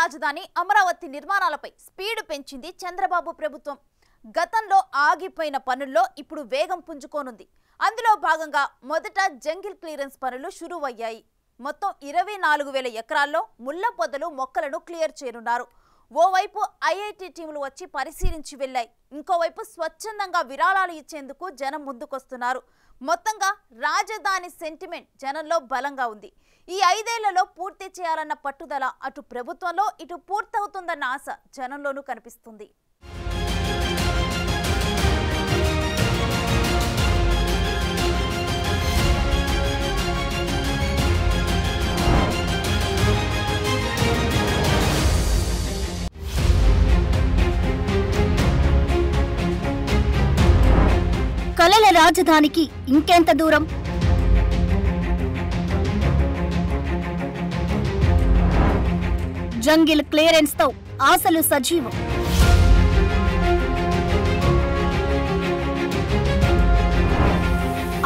రాజధాని అమరావతి నిర్మాణాలపై స్పీడ్ పెంచింది చంద్రబాబు ప్రభుత్వం. గతంలో ఆగిపోయిన పనుల్లో ఇప్పుడు వేగం పుంజుకోనుంది. అందులో భాగంగా మొదట జంగిల్ క్లియరెన్స్ పనులు షురువయ్యాయి. మొత్తం 24,000 ఎకరాల్లో ముళ్ల పొదలు మొక్కలను క్లియర్ చేయనున్నారు. ఓవైపు ఐఐటి టీములు వచ్చి పరిశీలించి వెళ్లాయి. ఇంకోవైపు స్వచ్ఛందంగా విరాళాలు ఇచ్చేందుకు జనం ముందుకొస్తున్నారు. మొత్తంగా రాజధాని సెంటిమెంట్ జనంలో బలంగా ఉంది. ఈ 5 ఏళ్లలో పూర్తి చేయాలన్న పట్టుదల అటు ప్రభుత్వంలో ఇటు పూర్తవుతుందన్న ఆశ జనంలోనూ కనిపిస్తుంది. కలల రాజధానికి ఇంకెంత దూరం? జంగిల్ క్లియరెన్స్ తో ఆశలు సజీవం.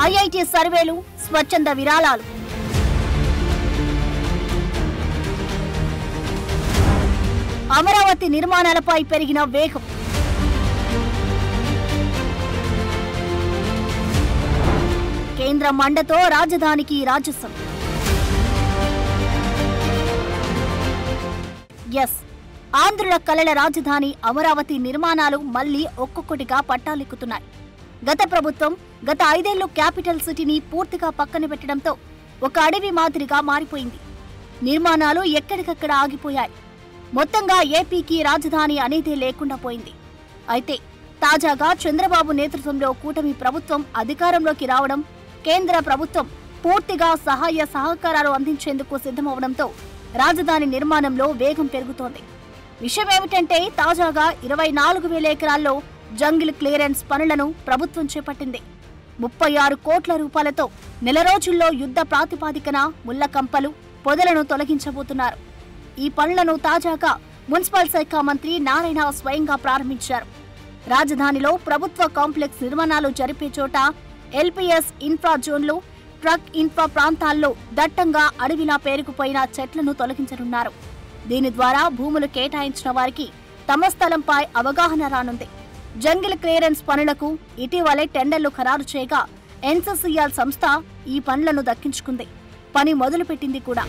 ఐఐటి సర్వేలు, స్వచ్ఛంద విరాళాలు. అమరావతి నిర్మాణాలపై పెరిగిన వేగం. కేంద్ర మండతో రాజధానికి రాజసం. ఎస్, ఆంధ్రుల కలల రాజధాని అమరావతి నిర్మాణాలు మళ్లీ ఒక్కొక్కటిగా పట్టాలెక్కుతున్నాయి. గత ప్రభుత్వం గత 5 ఏళ్లు క్యాపిటల్ సిటీని పూర్తిగా పక్కన పెట్టడంతో ఒక అడవి మాదిరిగా మారిపోయింది. నిర్మాణాలు ఎక్కడికక్కడ ఆగిపోయాయి. మొత్తంగా ఏపీకి రాజధాని అనేదే లేకుండా పోయింది. అయితే తాజాగా చంద్రబాబు నేతృత్వంలో కూటమి ప్రభుత్వం అధికారంలోకి రావడం, కేంద్ర ప్రభుత్వం పూర్తిగా సహాయ సహకారాలు అందించేందుకు సిద్ధమవడంతో రాజధాని నిర్మాణంలో వేగం పెరుగుతోంది. విషయమేమిటంటే తాజాగా 24,000 ఎకరాల్లో జంగిల్ క్లియరెన్స్ పనులను ప్రభుత్వం చేపట్టింది. 36 కోట్ల రూపాయలతో నెల రోజుల్లో యుద్ధ ప్రాతిపాదికన ముళ్ల కంపలు, పొదలను తొలగించబోతున్నారు. ఈ పనులను తాజాగా మున్సిపల్ శాఖ మంత్రి నారాయణ స్వయంగా ప్రారంభించారు. రాజధానిలో ప్రభుత్వ కాంప్లెక్స్ నిర్మాణాలు జరిపే చోట ఎల్పీఎస్ ఇన్ఫ్రా జోన్లు, ట్రక్ ఇన్ఫ్రా ప్రాంతాల్లో దట్టంగా అడవిలా పేరుకుపోయిన చెట్లను తొలగించనున్నారు. దీని ద్వారా భూములు కేటాయించిన వారికి తమ స్థలంపై అవగాహన రానుంది. జంగిల్ క్లియరెన్స్ పనులకు ఇటీవలే టెండర్లు ఖరారు చేయగా ఎన్సీసీఎల్ సంస్థ ఈ పనులను దక్కించుకుంది. పని మొదలుపెట్టింది కూడా.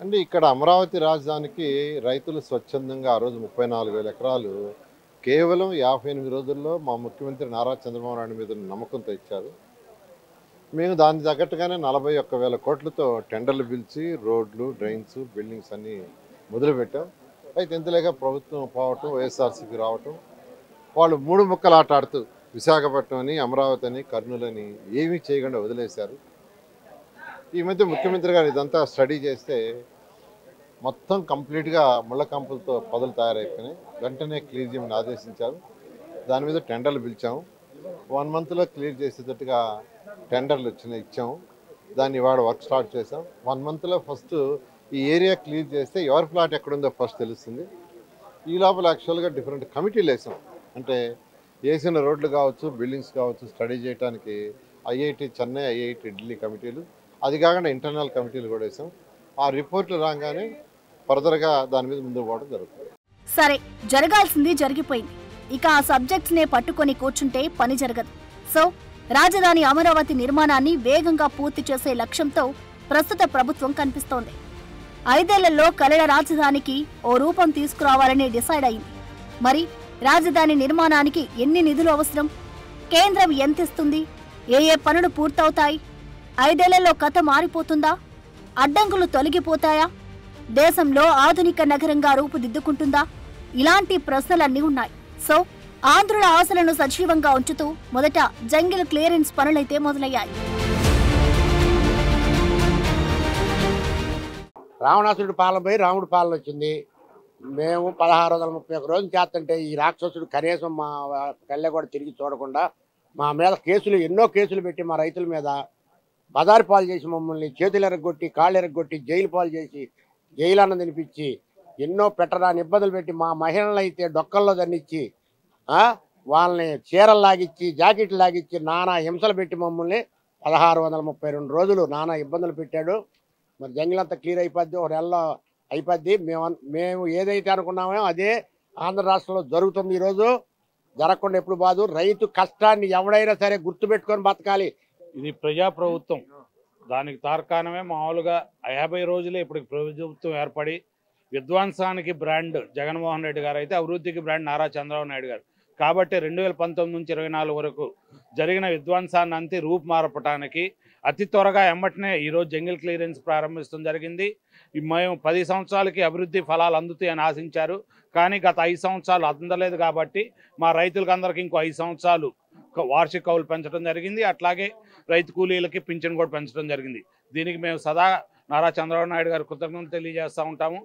అంటే ఇక్కడ అమరావతి రాజధానికి రైతులు స్వచ్ఛందంగా ఆ రోజు 34,000 ఎకరాలు కేవలం 58 రోజుల్లో మా ముఖ్యమంత్రి నారా చంద్రబాబు నాయుడు మీద నమ్మకంతో ఇచ్చారు. మేము దానికి తగ్గట్టుగానే 41,000 కోట్లతో టెండర్లు పిలిచి రోడ్లు, డ్రైన్స్, బిల్డింగ్స్ అన్నీ మొదలుపెట్టాం. అయితే ఇంతలేక ప్రభుత్వం పోవటం, వైఎస్ఆర్సీపీ రావటం, వాళ్ళు 3 ముక్కలు ఆట ఆడుతూ విశాఖపట్నం అని, అమరావతి అని, కర్నూలు అని ఏమీ చేయకుండా వదిలేశారు. ఈ మధ్య ముఖ్యమంత్రి గారు ఇదంతా స్టడీ చేస్తే మొత్తం కంప్లీట్గా ముళ్ళ కంపులతో పొదలు తయారైపోయినాయి. వెంటనే క్లియర్ చేయమని ఆదేశించారు. దాని మీద టెండర్లు పిలిచాము. 1 మంత్లో క్లియర్ చేసేటట్టుగా టెండర్లు ఇచ్చాము. దాన్ని ఇవాళ వర్క్ స్టార్ట్ చేసాం. 1 మంత్లో ఫస్ట్ ఈ ఏరియా క్లియర్ చేస్తే ఎవరి ప్లాట్ ఎక్కడుందో ఫస్ట్ తెలుస్తుంది. ఈ లోపల యాక్చువల్గా డిఫరెంట్ కమిటీలు వేసాం. అంటే వేసిన రోడ్లు కావచ్చు, బిల్డింగ్స్ కావచ్చు స్టడీ చేయడానికి ఐఐటి చెన్నై, ఐఐటి ఢిల్లీ కమిటీలు, అది కాకుండా ఇంటర్నల్ కమిటీలు కూడా వేసాం. ఆ రిపోర్ట్లు రాగానే ఫర్దర్గా దాని మీద ముందుకు పోవడం జరుగుతుంది. సరే, జరగాల్సింది జరిగిపోయింది. ఇక ఆ సబ్జెక్ట్స్ నే పట్టుకొని కూర్చుంటే పని జరగదు. సో రాజధాని అమరావతి నిర్మాణాన్ని వేగంగా పూర్తి చేసే లక్ష్యంతో ప్రస్తుత ప్రభుత్వం కనిపిస్తోంది. 5 ఏళ్లలో కలల రాజధానికి ఓ రూపం తీసుకురావాలని డిసైడ్ అయింది. మరి రాజధాని నిర్మాణానికి ఎన్ని నిధులు అవసరం? కేంద్రం ఎంతిస్తుంది? ఏ పనులు పూర్తవుతాయి? 5 ఏళ్లలో కథ మారిపోతుందా? అడ్డంకులు తొలగిపోతాయా? దేశంలో ఆధునిక నగరంగా రూపుదిద్దుకుంటుందా? ఇలాంటి ప్రశ్నలన్నీ ఉన్నాయి. సో ఆంధ్రుల ఆశలను సజీవంగా ఉంచుతూ మొదట జంగిల్ క్లియరెన్స్ పనులైతే మొదలయ్యాయి. రావణాసురుడి పాలన పోయి రాముడి పాలన వచ్చింది. మేము 1631 రోజులు చేస్తుంటే ఈ రాక్షసుడు కనీసం మా కళ్ళె కూడా తిరిగి చూడకుండా మా మీద కేసులు, ఎన్నో కేసులు పెట్టి మా రైతుల మీద బజారు పాలు చేసి, మమ్మల్ని చేతులు ఎరగొట్టి, కాళ్ళు ఎరగొట్టి, జైలు పాలు చేసి, జైలన్న తినిపించి, ఎన్నో పెట్టరాని ఇబ్బందులు పెట్టి, మా మహిళలు అయితే డొక్కల్లో దన్నిచ్చి, వాళ్ళని చీరలు లాగిచ్చి, జాకెట్లు లాగిచ్చి, నానా హింసలు పెట్టి మమ్మల్ని 1632 రోజులు నానా ఇబ్బందులు పెట్టాడు. మరి జంగిల్ అంతా క్లియర్ అయిపోద్ది, ఒక నెలలో అయిపోద్ది. మేము ఏదైతే అనుకున్నామో అదే ఆంధ్ర రాష్ట్రంలో జరుగుతుంది. ఈరోజు జరగకుండా ఎప్పుడు బాదు. రైతు కష్టాన్ని ఎవడైనా సరే గుర్తుపెట్టుకొని బతకాలి. ఇది ప్రజాప్రభుత్వం, దానికి తార్కాణమే మామూలుగా 50 రోజులే ఇప్పుడు ప్రభుత్వం ఏర్పడి విధ్వంసానికి బ్రాండ్ జగన్మోహన్ రెడ్డి గారు అయితే అభివృద్ధికి బ్రాండ్ నారా చంద్రబాబు నాయుడు గారు. కాబట్టి 2019 నుంచి 24 వరకు జరిగిన విధ్వంసాన్ని అంతే రూపుమారపటానికి అతి త్వరగా ఎమ్మటనే ఈరోజు జంగిల్ క్లియరెన్స్ ప్రారంభించడం జరిగింది. మేము 10 సంవత్సరాలకి అభివృద్ధి ఫలాలు అందుతాయని ఆశించారు, కానీ గత 5 సంవత్సరాలు అందలేదు. కాబట్టి మా రైతులకు అందరికీ ఇంకో 5 సంవత్సరాలు వార్షిక కౌలు పెంచడం జరిగింది. అట్లాగే రైతు కూలీలకి పింఛన్ కూడా పెంచడం జరిగింది. దీనికి మేము సదా నారా చంద్రబాబు నాయుడు గారు కృతజ్ఞతలు తెలియజేస్తూ ఉంటాము.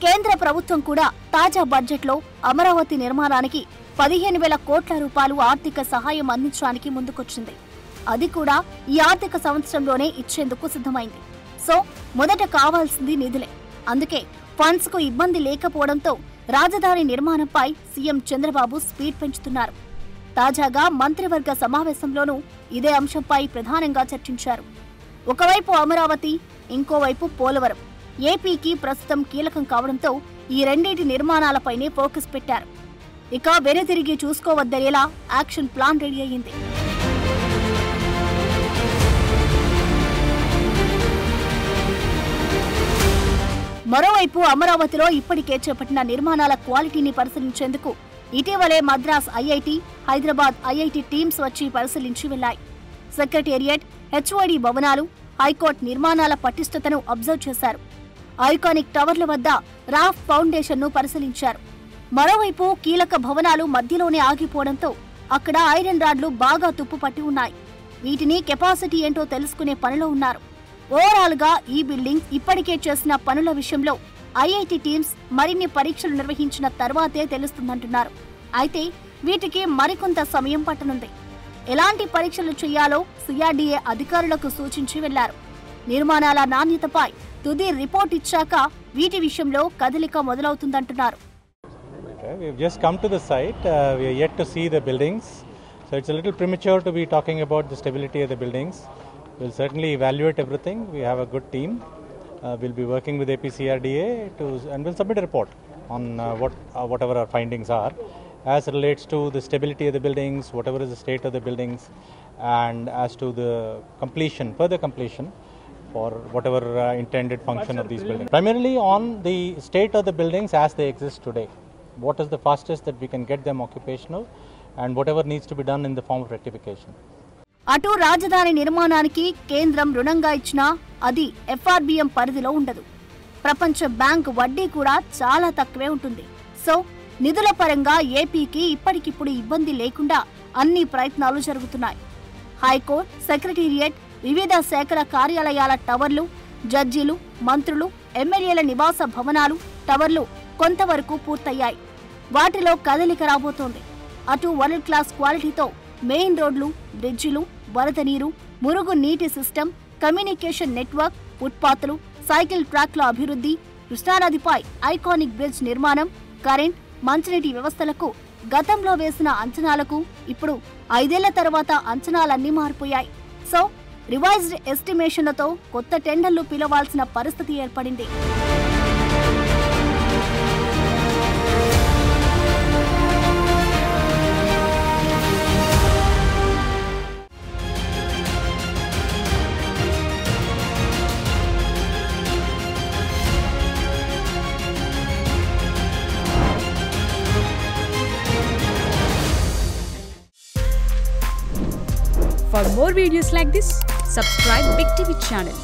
కేంద్ర ప్రభుత్వం కూడా తాజా బడ్జెట్లో అమరావతి నిర్మాణానికి 15,000 కోట్ల రూపాయలు ఆర్థిక సహాయం అందించడానికి ముందుకొచ్చింది. అది కూడా ఈ ఆర్థిక సంవత్సరంలోనే ఇచ్చేందుకు సిద్ధమైంది. సో మొదట కావాల్సింది నిధులే. అందుకే ఫండ్స్ కు ఇబ్బంది లేకపోవడంతో రాజధాని నిర్మాణంపై సీఎం చంద్రబాబు స్పీడ్ పెంచుతున్నారు. తాజాగా మంత్రివర్గ సమావేశంలోనూ ఇదే అంశంపై ప్రధానంగా చర్చించారు. ఒకవైపు అమరావతి, ఇంకోవైపు పోలవరం ఏపీకి ప్రస్తుతం కీలకం కావడంతో ఈ రెండింటి నిర్మాణాలపైనే ఫోకస్ పెట్టారు. ఇక వెనుతిరిగి చూసుకోవద్దనేలా యాక్షన్ ప్లాన్ రెడీ అయ్యింది. మరోవైపు అమరావతిలో ఇప్పటికే చేపట్టిన నిర్మాణాల క్వాలిటీని పరిశీలించేందుకు ఇటీవలే Madras IIT, Hyderabad IIT teams వచ్చి పరిశీలించి వెళ్లాయి. సెక్రటేరియట్, హెచ్ఓడి భవనాలు, హైకోర్టు నిర్మాణాల పటిష్టతను అబ్జర్వ్ చేశారు. ఐకానిక్ టవర్ల వద్ద రాఫ్ ఫౌండేషన్ ను పరిశీలించారు. మరోవైపు కీలక భవనాలు మధ్యలోనే ఆగిపోవడంతో అక్కడ ఐరన్ రాడ్లు బాగా తుప్పుపట్టి ఉన్నాయి. వీటిని కెపాసిటీ ఏంటో తెలుసుకునే పనిలో ఉన్నారు. ఓవరాల్ గా ఈ బిల్డింగ్ ఇప్పటికే చేసిన పనుల విషయంలో ఐఐటి టీమ్స్ మరిన్ని పరీక్షలు నిర్వహించిన తర్వాతే తెలుస్తుందంటున్నారు. అయితే వీటికి మరికొంత సమయం పట్టనుంది. ఎలాంటి పరీక్షలు చేయాలో సిఆర్డీఏ అధికారులకు సూచించి వెళ్లారు. నిర్మాణాల నాణ్యతపై తుది రిపోర్ట్ ఇచ్చాక వీటి విషయంలో కదలిక మొదలవుతుందంటున్నారు. We've just come to the site. We are yet to see the buildings, so it's a little premature to be talking about the stability of the buildings. We'll certainly evaluate everything. We have a good team. We'll be working with APCRDA and we'll submit a report on whatever our findings are as relates to the stability of the buildings, whatever is the state of the buildings, and as to the completion, further completion for whatever intended function of these buildings. Primarily on the state of the buildings as they exist today. What is the fastest that we can get them occupational, and whatever needs to be done in the form of rectification. అటు రాజధాని నిర్మాణానికి కేంద్రం రుణంగా ఇచ్చినా అది FRBM పరిధిలో ఉండదు. ప్రపంచ బ్యాంక్ వడ్డీ కూడా చాలా తక్కువే ఉంటుంది. సో నిధుల పరంగా ఏపీకి ఇప్పటికిప్పుడు ఇబ్బంది లేకుండా అన్ని ప్రయత్నాలు జరుగుతున్నాయి. హైకోర్టు, సెక్రటేరియట్, వివిధ శాఖల కార్యాలయాల టవర్లు, జడ్జీలు, మంత్రులు, ఎమ్మెల్యేల నివాస భవనాలు, టవర్లు కొంతవరకు పూర్తయ్యాయి. వాటిలో కదలిక రాబోతోంది. అటు వరల్డ్ క్లాస్ క్వాలిటీతో మెయిన్ రోడ్లు, బ్రిడ్జిలు, వరద నీరు, మురుగు నీటి సిస్టమ్, కమ్యూనికేషన్ నెట్వర్క్, ఫుట్పాత్లు, సైకిల్ ట్రాక్ల అభివృద్ధి, కృష్ణానదిపై ఐకానిక్ బ్రిడ్జ్ నిర్మాణం, కరెంట్, మంచినీటి వ్యవస్థలకు గతంలో వేసిన అంచనాలకు ఇప్పుడు 5 ఏళ్ల తర్వాత అంచనాలన్నీ మారిపోయాయి. సో రివైజ్డ్ ఎస్టిమేషన్లతో కొత్త టెండర్లు పిలవాల్సిన పరిస్థితి ఏర్పడింది. For more videos like this, subscribe Big TV channel.